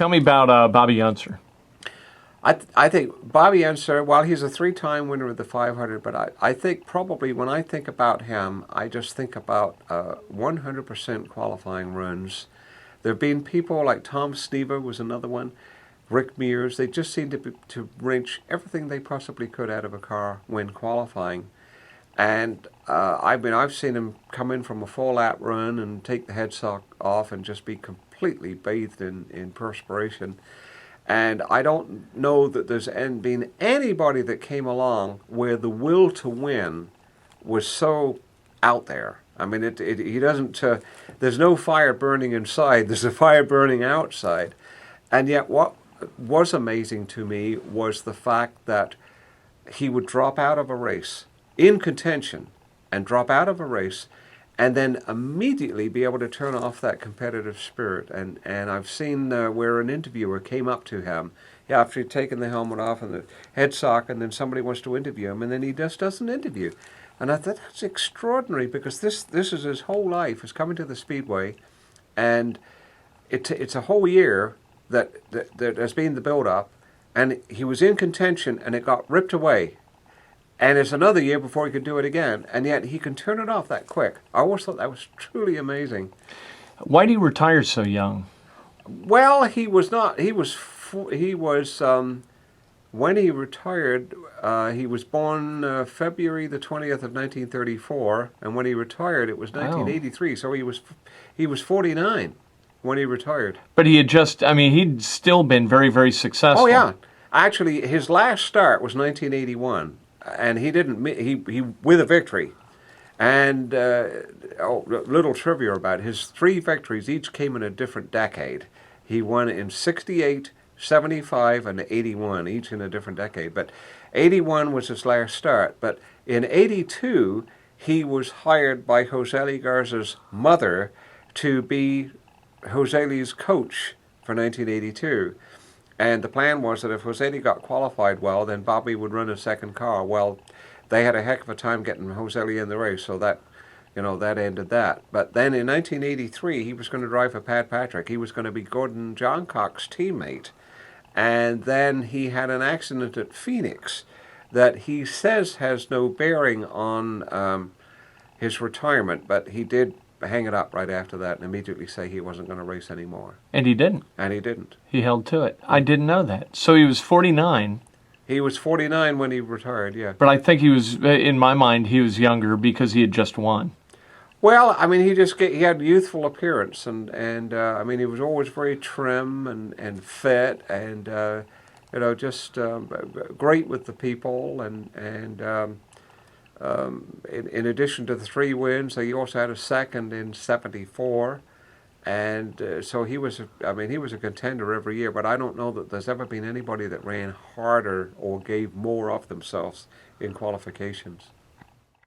Tell me about Bobby Unser. I think Bobby Unser, while he's a three-time winner of the 500, but I think probably when I think about him, I just think about 100% qualifying runs. There have been people like Tom Snever was another one, Rick Mears. They just seem to wrench everything they possibly could out of a car when qualifying. And I've seen him come in from a full lap run and take the headstock off and just be completely bathed in perspiration. And I don't know that there's been anybody that came along where the will to win was so out there. I mean, he doesn't. There's no fire burning inside. There's a fire burning outside. And yet, what was amazing to me was the fact that he would drop out of a race in contention and drop out of a race and then immediately be able to turn off that competitive spirit. And I've seen where an interviewer came up to him after he'd taken the helmet off and the headstock, and then somebody wants to interview him, and then he just doesn't interview. And I thought that's extraordinary, because this is his whole life, is coming to the Speedway, and it's a whole year that has been the build-up, and he was in contention, and it got ripped away. And it's another year before he could do it again, and yet he can turn it off that quick. I always thought that was truly amazing. Why did he retire so young? Well, he was not. He was when he retired. He was born February the 20th of 1934, and when he retired, it was 1983. So he was 49 when he retired. But he had he'd still been very, very successful. Oh yeah, actually, his last start was 1981. And he didn't. He with a victory, and little trivia about it. His three victories each came in a different decade. He won in 68, 75, and 81, each in a different decade. But 81 was his last start. But in 82, he was hired by Jose Garza's mother to be Jose coach for 1982. And the plan was that if Jose got qualified well, then Bobby would run a second car. Well, they had a heck of a time getting Jose in the race, so that ended that. But then in 1983, he was going to drive for Pat Patrick. He was going to be Gordon Johncock's teammate. And then he had an accident at Phoenix that he says has no bearing on his retirement, but he did hang it up right after that and immediately say he wasn't going to race anymore. And he didn't. And he didn't. He held to it. I didn't know that. So he was 49. He was 49 when he retired, yeah. But I think he was, in my mind, he was younger because he had just won. Well, I mean, he had youthful appearance, and I mean, he was always very trim and fit, and just great with the people, and in addition to the 3 wins, he also had a second in 74, and so he was a contender every year. But I don't know that there's ever been anybody that ran harder or gave more of themselves in qualifications.